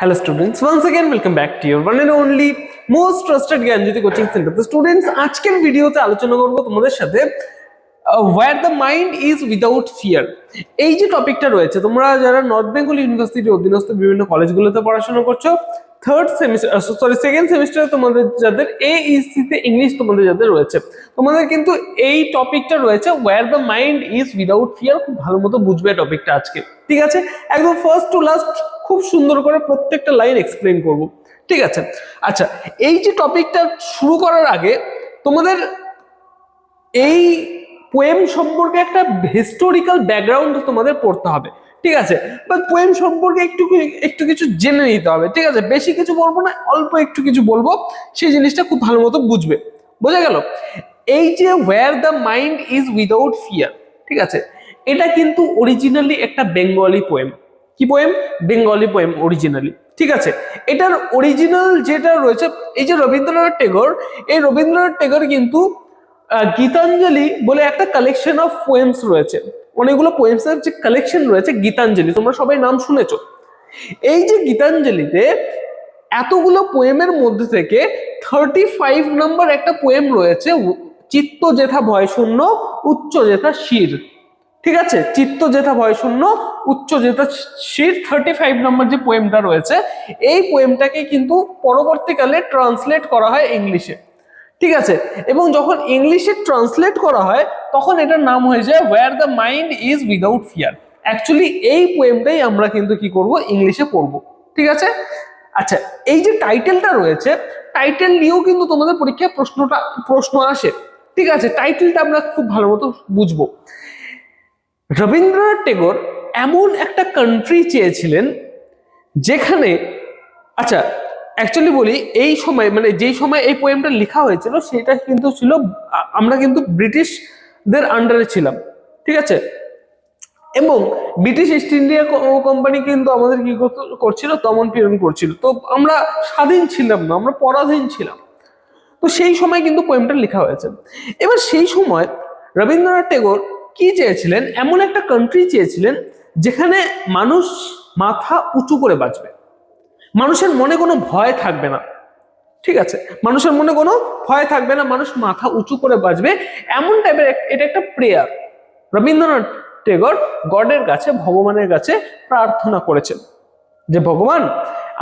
Hello students, once again welcome back to your one and only most trusted Gyanjyoti coaching centre. তো students, আজকের ভিডিওতে আলোচনা করব তোমাদের সাথে where the mind is without fear। এই যে টপিকটা রয়েছে, তোমরা যারা নর্থ বেঙ্গল ইউনিভার্সিটির অধীনস্থ বিভিন্ন কলেজগুলোতে পড়াশোনা করছো, সেকেন্ড সেমিস্টারে তোমাদের যাদের AEC তে ইংলিশ তোমাদের যাদের রয়েছে, তোমাদের কিন্তু এই টপিকটা রয়েছে where the mind is without fear। খুব ভালো মতো বুঝবে টপিকটা আজকে, ঠিক আছে? একদম ফার্স্ট টু লাস্ট খুব সুন্দর করে প্রত্যেকটা লাইন এক্সপ্লেইন করব, ঠিক আছে? আচ্ছা, এই যে টপিকটা শুরু করার আগে তোমাদের এই পোয়েম সম্পর্কে একটা হিস্টোরিক্যাল ব্যাকগ্রাউন্ড তোমাদের পড়তে হবে, ঠিক আছে? বা পোয়েম সম্পর্কে একটু কিছু জেনে নিতে হবে, ঠিক আছে? বেশি কিছু বলবো না, অল্প একটু কিছু বলবো, সেই জিনিসটা খুব ভালো মতো বুঝবে। বোঝা গেল? এই যে where the mind is without fear, ঠিক আছে, এটা কিন্তু অরিজিনালি একটা বেঙ্গলি পোয়েম। কি পোয়েম? বেঙ্গলি পোয়েম অরিজিনালি, ঠিক আছে? এটার অরিজিনাল যেটা রয়েছে, এই যে রবীন্দ্রনাথ টেগোর, এই রবীন্দ্রনাথ টেগোর কিন্তু গীতাঞ্জলি বলে একটা কালেকশন অফ পোয়েমস রয়েছে, অনেকগুলো পোয়েমস এর যে কালেকশন রয়েছে গীতাঞ্জলি, তোমরা সবাই নাম শুনেছো। এই যে গীতাঞ্জলিতে এতগুলো পোয়েমের মধ্যে থেকে 35 নম্বর একটা পোয়েম রয়েছে, চিত্ত যেথা ভয় শূন্য উচ্চ যেথা শির, ঠিক আছে? চিত্ত যেথা ভয় শূন্য উচ্চ যেথা শির 35 নম্বর যে পোয়েমটা রয়েছে, এই পোয়েমটাকে কিন্তু পরবর্তীকালে ট্রান্সলেট করা হয় ইংলিশে, ঠিক আছে? এবং যখন ইংলিশে ট্রান্সলেট করা হয় তখন এটার নাম হয়ে যায় where the mind is without fear. Actually এই পোয়েমটাই আমরা কিন্তু কি করব, ইংলিশে পড়বো, ঠিক আছে? আচ্ছা, এই যে টাইটেলটা রয়েছে, টাইটেল নিয়েও কিন্তু তোমাদের পরীক্ষায় প্রশ্ন আসে, ঠিক আছে? টাইটেলটা আমরা খুব ভালো মতো বুঝবো। রবীন্দ্রনাথ টেগোর এমন একটা কান্ট্রি চেয়েছিলেন যেখানে, আচ্ছা অ্যাকচুয়ালি বলি, এই সময় মানে যেই সময় এই পোয়েমটা লেখা হয়েছিল সেটা কিন্তু ছিল, আমরা কিন্তু ব্রিটিশদের আন্ডারে ছিলাম, ঠিক আছে? এবং ব্রিটিশ ইস্ট ইন্ডিয়া কোম্পানি কিন্তু আমাদের কি করছিল, দমন পীড়ন করছিল। তো আমরা স্বাধীন ছিলাম না, আমরা পরাধীন ছিলাম। তো সেই সময় কিন্তু পোয়েমটা লেখা হয়েছে। এবার সেই সময় রবীন্দ্রনাথ টেগোর কি চেয়েছিলেন, এমন একটা কান্ট্রি চেয়েছিলেন যেখানে মানুষ মাথা উঁচু করে বাঁচবে, মানুষের মনে কোনো ভয় থাকবে না, ঠিক আছে? মানুষের মনে কোনো ভয় থাকবে না, মানুষ মাথা উঁচু করে বাঁচবে, এমন টাইপের এটা একটা প্রেয়ার রবীন্দ্রনাথ টেগোর গডের কাছে, ভগবানের কাছে প্রার্থনা করেছেন যে ভগবান,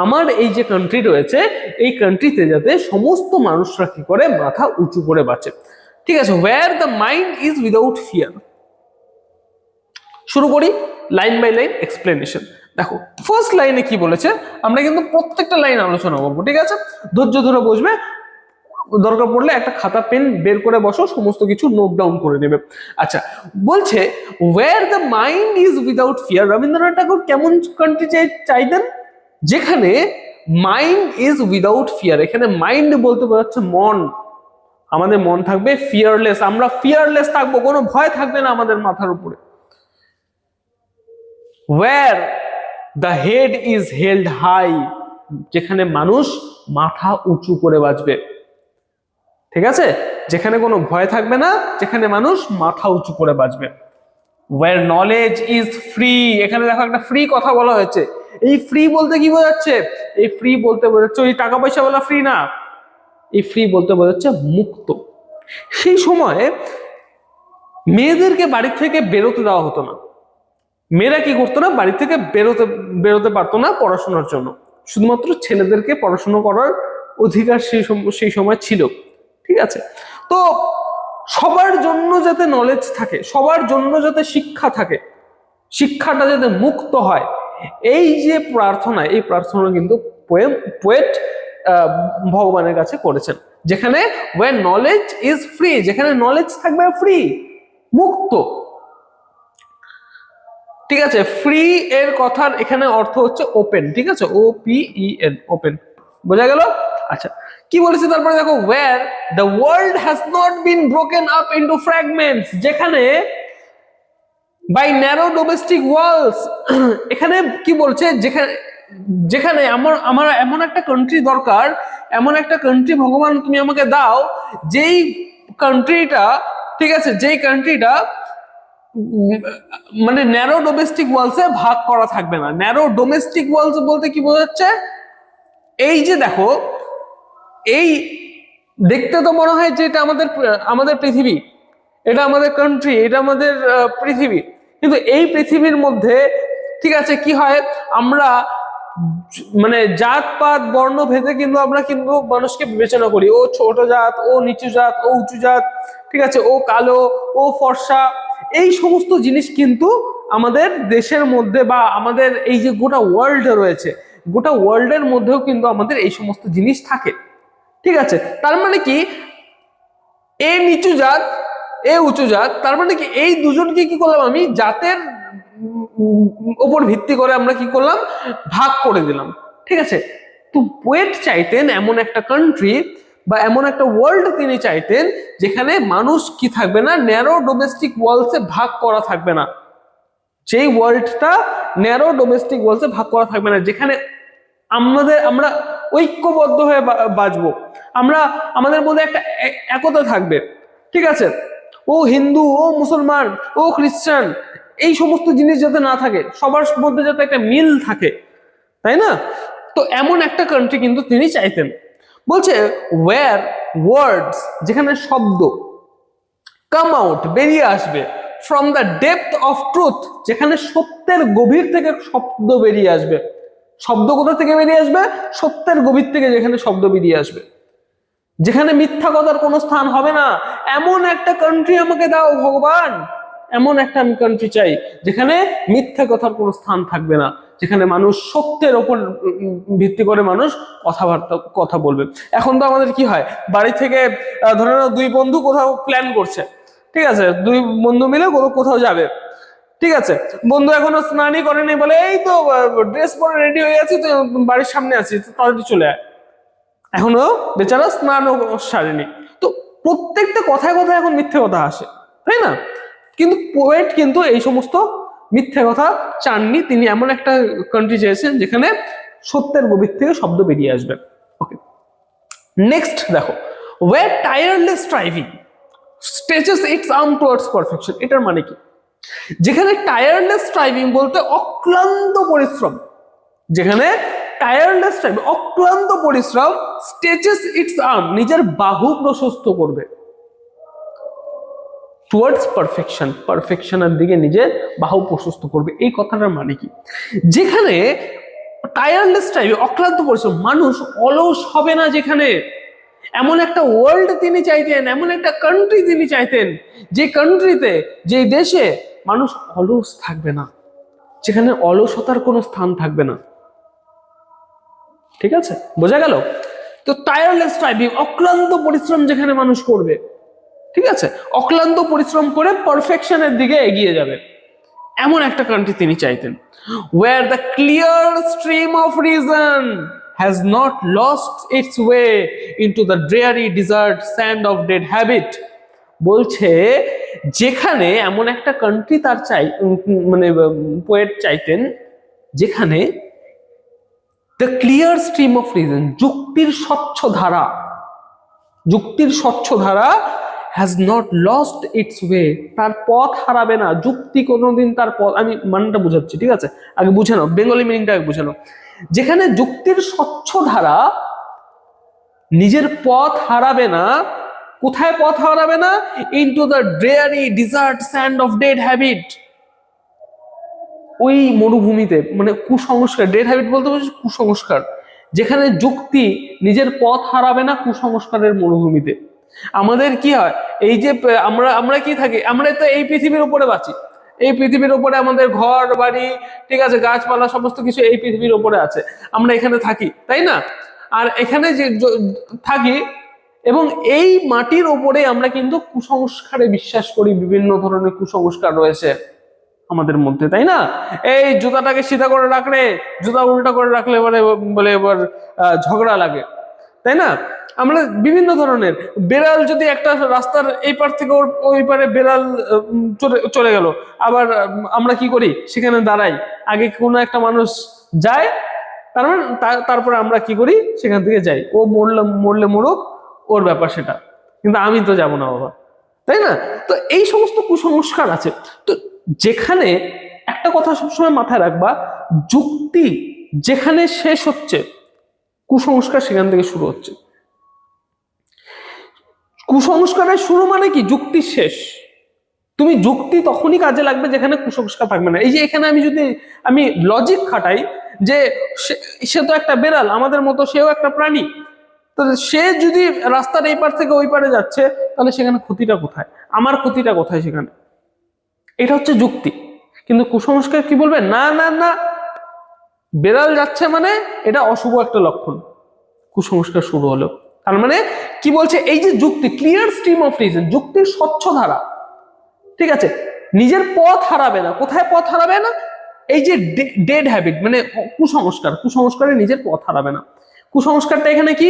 আমার এই যে কান্ট্রি রয়েছে, এই কান্ট্রিতে যাতে সমস্ত মানুষরা কি করে, মাথা উঁচু করে বাঁচে, ঠিক আছে? Where the mind is without fear. শুরু করি লাইন বাই লাইন এক্সপ্লেনেশন। দেখো ফার্স্ট লাইনে কি বলেছে, আমরা কিন্তু প্রত্যেকটা লাইন আলোচনা করবো, ঠিক আছে? ধৈর্য ধরে বসবে, দরকার পড়লে একটা খাতা পেন বের করে বসো, সমস্ত কিছু নোট ডাউন করে নেবে। আচ্ছা, বলছে where the mind is without fear. Rabindranath Thakur কেমন কান্ট্রি চাইতেন? যেখানে মাইন্ড ইজ উইদাউট ফিয়ার। এখানে মাইন্ড বলতে বোঝাচ্ছে মন, আমাদের মন থাকবে ফিয়ারলেস, আমরা ফিয়ারলেস থাকবো, কোনো ভয় থাকবে না আমাদের মাথার উপরে। where the head is held high, যেখানে মানুষ মাথা উঁচু করে বাঁচবে, ঠিক আছে? যেখানে কোনো ভয় থাকবে না, যেখানে মানুষ মাথা উঁচু করে বাঁচবে। where knowledge is free, এখানে দেখো একটা ফ্রি কথা বলা হয়েছে। এই ফ্রি বলতে কি বোঝাচ্ছে? এই ফ্রি বলতে বোঝাচ্ছে ওই টাকা পয়সা বলা ফ্রি না, এই ফ্রি বলতে বোঝাচ্ছে মুক্ত। সেই সময় মেয়েদেরকে বাড়ি থেকে বেরোতে দেওয়া হতো না, মেয়েরা কি করতো না, বাড়ি থেকে বেরোতে পারতো না পড়াশোনার জন্য, শুধুমাত্র ছেলেদেরকে পড়াশোনা করার অধিকার সেই সময় ছিল, ঠিক আছে? তো সবার জন্য যাতে নলেজ থাকে, সবার জন্য যাতে শিক্ষা থাকে, শিক্ষাটা যাতে মুক্ত হয়, এই যে প্রার্থনা, এই প্রার্থনা কিন্তু পোয়েট ভগবানের কাছে করেছেন। যেখানে where knowledge is free, যেখানে নলেজ থাকবে ফ্রি, মুক্ত, ঠিক আছে? ফ্রি এর কথার এখানে অর্থ হচ্ছে ওপেন, ঠিক আছে? OPEN, open. বোঝা গেল? আচ্ছা, কি বলেছে তারপরে দেখো, where the world has not been broken up into fragments, যেখানে by narrow domestic walls, এখানে কি বলছে, যেখানে আমার এমন একটা কান্ট্রি দরকার, এমন একটা কান্ট্রি ভগবান তুমি আমাকে দাও, যেই কান্ট্রিটা, ঠিক আছে, যেই কান্ট্রিটা মানে ন্যারো ডোমেস্টিক ওয়ালসে ভাগ করা থাকবে না। ন্যারো ডোমেস্টিক ওয়ালস বলতে কি বোঝাচ্ছে, এই যে দেখো, এই দেখতে তো মনে হয় যে এটা আমাদের আমাদের পৃথিবী, এটা আমাদের কান্ট্রি, এটা আমাদের পৃথিবী, কিন্তু এই পৃথিবীর মধ্যে ঠিক আছে কি হয়, আমরা মানে জাতপাত বর্ণ ভেদে কিন্তু আমরা কিন্তু মানুষকে বিবেচনা করি, ও ছোট জাত, ও নিচু জাত, ও উঁচু জাত, ঠিক আছে, ও কালো, ও ফর্সা, এই সমস্ত জিনিস কিন্তু আমাদের দেশের মধ্যে বা আমাদের এই যে গোটা ওয়ার্ল্ড রয়েছে, গোটা ওয়ার্ল্ডের মধ্যেও কিন্তু আমাদের এই সমস্ত জিনিস থাকে। ঠিক আছে, তার মানে কি এ নিচু জাত, এ উঁচু জাত, তার মানে কি এই দুজনকে কি করলাম, আমি জাতের উপর ভিত্তি করে আমরা কি করলাম, ভাগ করে দিলাম। ঠিক আছে, তো পোয়েট চাইতেন এমন একটা কান্ট্রি বা এমন একটা ওয়ার্ল্ড তিনি চাইতেন যেখানে মানুষ কি থাকবে না, ন্যারো ডোমেস্টিক ওয়ালসে ভাগ করা থাকবে না, যেই ওয়ার্ল্ডটা ন্যারো ডোমেস্টিক ওয়ালসে ভাগ করা থাকবে না, যেখানে আমরা ঐক্যবদ্ধ হয়ে বাঁচবো, আমরা আমাদের মধ্যে একটা একতা থাকবে। ঠিক আছে, ও হিন্দু, ও মুসলমান, ও খ্রিস্টান, এই সমস্ত জিনিস যাতে না থাকে, সবার মধ্যে যাতে একটা মিল থাকে, তাই না? তো এমন একটা কান্ট্রি কিন্তু তিনি চাইতেন। বলছে ওয়্যার ওয়ার্ডস, যেখানে শব্দ কাম আউট, বেরিয়ে আসবে, from the depth of truth, যেখানে সত্যের গভীর থেকে শব্দ বেরিয়ে আসবে। শব্দ কোথা থেকে বেরিয়ে আসবে? সত্যের গভীর থেকে যেখানে শব্দ বেরিয়ে আসবে, যেখানে মিথ্যা কথার কোনো স্থান হবে না, এমন একটা কান্ট্রি আমাকে দাও ভগবান। এমন একটা আমি কান্ট্রি চাই যেখানে মিথ্যা কথার কোনো স্থান থাকবে না, যেখানে মানুষ সত্যের ওপর ভিত্তি করে মানুষ কথা বলবে। এখন তো আমাদের কি হয়, বাড়ি থেকে ধরে নাও দুই বন্ধু কোথাও প্ল্যান করছে, ঠিক আছে, দুই বন্ধু মিলে কোথাও যাবে, ঠিক আছে, বন্ধু এখনো স্নানই করেনি, বলে এই তো ড্রেস পরে রেডি হয়ে আছি, তো বাড়ির সামনে আছি, তাড়াতাড়ি চলে আয়, এখনো বেচারা স্নানও সারেনি। তো প্রত্যেকটা কথায় কথায় এখন মিথ্যে কথা আসে, তাই না? কিন্তু পোয়েট কিন্তু এই সমস্ত মিথ্যে কথা চাননি, তিনি এমন একটা কান্ট্রি চেয়েছেন যেখানে সত্যের গভীর থেকে শব্দ বেরিয়ে আসবে। ওকে, নেক্সট দেখো, where tireless striving stretches its arm towards perfection. এটার মানে কি? যেখানে টায়ারলেস স্ট্রাইভিং বলতে অক্লান্ত পরিশ্রম, যেখানে টায়ারলেস স্ট্রাইভিং অক্লান্ত পরিশ্রম, স্ট্রেচেস ইটস আর্ম নিজের বাহু প্রশস্ত করবে, টুয়ার্ডস পারফেকশন, পারফেকশনের দিকে নিজের বাহু প্রশস্ত করবে। এই কথাটার মানে কি? যেখানে টায়ারলেস স্ট্রাইভিং অক্লান্ত পরিশ্রম, মানুষ অলস হবে না, যেখানে এমন একটা ওয়ার্ল্ড তিনি চাইতেন, এমন একটা কান্ট্রি তিনি চাইতেন, যে কান্ট্রিতে, যে দেশে মানুষ অলস থাকবে না, যেখানে অলসতার কোনো স্থান থাকবে না। ঠিক আছে, বোঝা গেল? তো টায়ারলেস স্ট্রাইভিং, অক্লান্ত পরিশ্রম যেখানে মানুষ করবে, ঠিক আছে, অক্লান্ত পরিশ্রম করে পারফেকশনের দিকে এগিয়ে যাবে, এমন একটা কান্ট্রি তিনি চাইতেন। Where the clear stream of reason has not lost its way into the dreary desert sand of dead habit। বলছে যেখানে এমন একটা কান্ট্রি তার মানে পোয়েট চাইতেন যেখানে the clear stream of reason, যুক্তির স্বচ্ছ ধারা, যুক্তির স্বচ্ছ ধারা has not lost its way, তার পথ হারাবে না, যুক্তি কোনোদিন তার পথ, আমি মানটা বুঝাচ্ছি, ঠিক আছে, আগে বুঝে নাও, বেঙ্গলি মিনিংটা আগে বুঝে নাও। যেখানে যুক্তির স্বচ্ছ ধারা নিজের পথ হারাবে না, কোথায় পথ হারাবে না? Into the dreary desert sand of dead habit, ওই মরুভূমিতে, মানে কুসংস্কার, ডেড হ্যাবিট বলতে বলছি কুসংস্কার, যেখানে যুক্তি নিজের পথ হারাবে না, কুসংস্কারের মরুভূমিতে। আমাদের কি হয়, এই যে আমরা কি থাকি, আমরা তো এই পৃথিবীর উপরে বাঁচি, এই পৃথিবীর উপরে আমাদের ঘর বাড়ি, ঠিক আছে, গাছপালা, সমস্ত কিছু এই পৃথিবীর উপরে আছে, আমরা এখানে থাকি, তাই না? আর এখানে যে থাকি, এবং এই মাটির উপরে আমরা কিন্তু কুসংস্কারে বিশ্বাস করি, বিভিন্ন ধরনের কুসংস্কার রয়েছে আমাদের মধ্যে, তাই না? এই জুতাটাকে সিধা করে রাখলে, জুতা উল্টা করে রাখলে বলে এবার ঝগড়া লাগে, তাই না? আমরা বিভিন্ন ধরনের, বেড়াল যদি একটা রাস্তার এই পার থেকে ওই পারে বেড়াল চলে গেল, আবার আমরা কি করি, সেখানে দাঁড়াই, আগে কোনো একটা মানুষ যায়, তারপরে আমরা কি করি, সেখান থেকে যাই, ও মরলে মরুক, ওর ব্যাপার সেটা, কিন্তু আমি তো যাবো না বাবা, তাই না? তো এই সমস্ত কুসংস্কার আছে। তো যেখানে একটা কথা সবসময় মাথায় রাখবা, যুক্তি যেখানে শেষ হচ্ছে কুসংস্কার সেখান থেকে শুরু হচ্ছে। কুসংস্কারের শুরু মানে কি? যুক্তির শেষ। তুমি যুক্তি তখনই কাজে লাগবে যেখানে কুসংস্কার থাকবে না। এই যে এখানে আমি লজিক খাটাই যে সে তো একটা বেড়াল, আমাদের মতো সেও একটা প্রাণী, তো সে যদি রাস্তার এই পার থেকে ওই পারে যাচ্ছে, তাহলে সেখানে ক্ষতিটা কোথায়, আমার ক্ষতিটা কোথায় সেখানে? এটা হচ্ছে যুক্তি। কিন্তু কুসংস্কার কি বলবে? না না না, বেড়াল যাচ্ছে মানে এটা অশুভ একটা লক্ষণ। কুসংস্কার শুরু হলো। তার মানে কি বলছে? এই যে যুক্তি, ক্লিয়ার স্ট্রিম অফ রিজন, যুক্তির স্বচ্ছ ধারা, ঠিক আছে, নিজের পথ হারাবে না। কোথায় পথ হারাবে না? এই যে ডেড হ্যাবিট মানে কুসংস্কারে নিজের পথ হারাবে না। কুসংস্কারটা এখানে কি?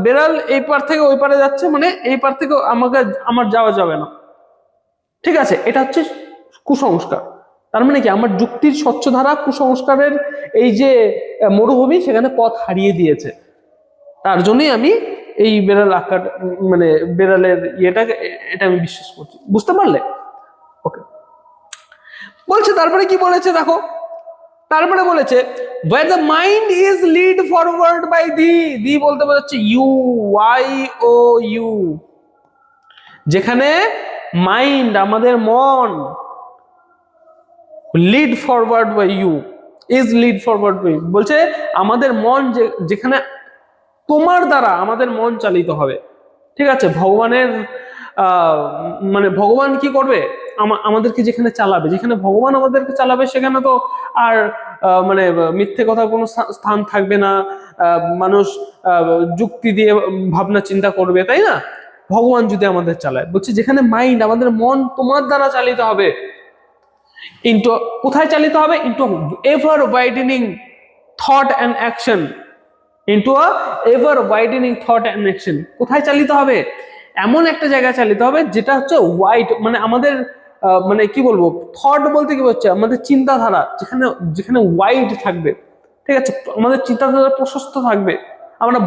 বেড়াল এই পার থেকে ওই পারে যাচ্ছে মানে এই পার থেকে আমার যাওয়া যাবে না, ঠিক আছে, এটা হচ্ছে কুসংস্কার। তার মানে কি? আমার যুক্তির স্বচ্ছ ধারা কুসংস্কারের এই যে মরুভূমি, সেখানে পথ হারিয়ে দিয়েছে। তার জন্যই আমি এই বেড়াল আকার মানে বেড়ালের ইয়েটাকে এটা আমি বিশ্বাস করছি। বুঝতে পারলে? ওকে, বলছে তারপরে কি বলেছে দেখো, তারপরে বলেছে where the mind is lead forward by the বলতে বোঝাচ্ছে ইউ, ওয়াই ও ইউ, যেখানে মাইন্ড আমাদের মন led forward by you, is led forward by, বলছে আমাদের মন যেখানে তোমার দ্বারা আমাদের মন চালিত হবে, ঠিক আছে। ভগবানের মানে ভগবান কি করবে? আমাদেরকে যেখানে চালাবে, যেখানে ভগবান আমাদেরকে চালাবে, সেখানে তো আর মানে মিথ্যে কথা কোনো স্থান থাকবে না। মানুষ যুক্তি দিয়ে ভাবনা চিন্তা করবে, তাই না? ভগবান যদি আমাদের চালায়, বলছে যেখানে মাইন্ড আমাদের মন তোমার দ্বারা চালিত হবে, ইনটু কোথায় চালিত হবে? Into ever widening thought and action, into a ever widening thought and action. কোথায় চালিত হবে? এমন একটা জায়গায় চালিত হবে যেটা হচ্ছে ওয়াইড, মানে আমাদের মানে কি বলবো, থট বলতে কি হচ্ছে আমাদের চিন্তাধারা, যেখানে যেখানে ওয়াইড থাকবে, ঠিক আছে, আমাদের চিন্তাধারা প্রশস্ত থাকবে, আমরা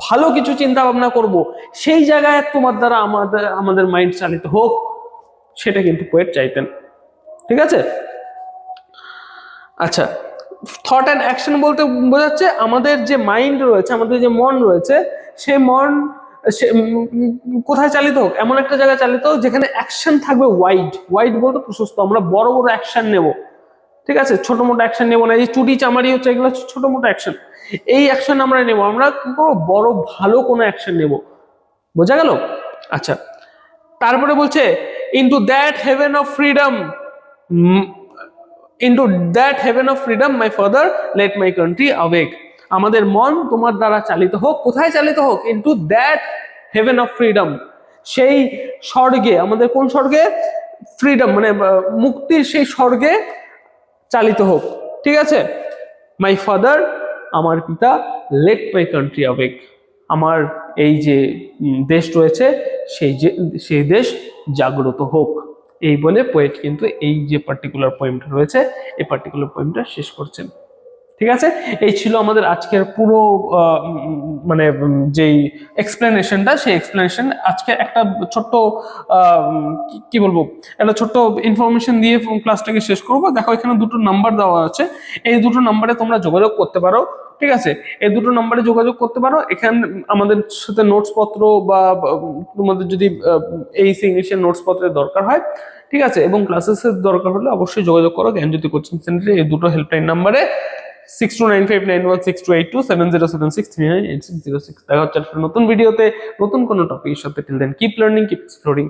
ভালো কিছু চিন্তা ভাবনা করব, সেই জায়গায় তোমার দ্বারা আমাদের মাইন্ড চালিত হোক, সেটা কিন্তু পোয়েট চাইতেন, ঠিক আছে। আচ্ছা, থট অ্যান্ড অ্যাকশন বলতে বোঝাচ্ছে আমাদের যে মাইন্ড রয়েছে, আমাদের যে মন রয়েছে, সেই মন কোথায় চালিত হোক? এমন একটা জায়গায় চালিত হোক যেখানে অ্যাকশন থাকবে ওয়াইড, ওয়াইড বলতে প্রশস্ত। আমরা বড় বড় অ্যাকশন নেব, ঠিক আছে, ছোট মোটো অ্যাকশন নেব না। এই চুরি চামারি হচ্ছে, এগুলো হচ্ছে ছোট মোটো অ্যাকশন। এই অ্যাকশন আমরা নেব, আমরা কি করবো? বড় ভালো কোনো অ্যাকশন নেব। বোঝা গেল? আচ্ছা, তারপরে বলছে into that haven of freedom, into that heaven of freedom my father let my country awake, আমাদের মন তোমার দ্বারা চালিত হোক। কোথায় চালিত হোক? into that heaven of freedom, সেই স্বর্গে, আমাদের কোন স্বর্গে? ফ্রিডম মানে মুক্তির সেই স্বর্গে চালিত হোক, ঠিক আছে। মাই ফাদার, আমার পিতা, let my country awake, আমার এই যে দেশ রয়েছে সেই দেশ জাগ্রত হোক। এই বলে পোয়েট কিন্তু এই যে পার্টিকুলার পোয়েমটা রয়েছে, এই পার্টিকুলার পোয়েমটা শেষ করছেন, ঠিক আছে। এই ছিল আমাদের আজকের পুরো মানে যেই এক্সপ্লেনেশনটা, সেই এক্সপ্লেনেশন আজকে একটা ছোট্ট কি বলবো, একটা ছোট্ট ইনফরমেশন দিয়ে ক্লাসটাকে শেষ করবো। দেখো এখানে দুটো নাম্বার দেওয়া আছে, এই দুটো নাম্বারে তোমরা যোগাযোগ করতে পারো, ঠিক আছে। এই দুটো নাম্বারে যোগাযোগ করতে পারো। এখানে আমাদের সাথে নোটস পত্র বা তোমাদের যদি এইচ ইংলিশের নোটস পত্রের দরকার হয়, ঠিক আছে, এবং ক্লাসেসের দরকার হলে অবশ্যই যোগাযোগ করো জ্ঞানজ্যোতি কোচিং সেন্টারে। এই দুটো হেল্পলাইন নাম্বারে 6295916282 7076398606। দেখা হচ্ছে একটা নতুন ভিডিওতে নতুন কোনো টপিকের সাথে। Till then keep learning, keep exploring.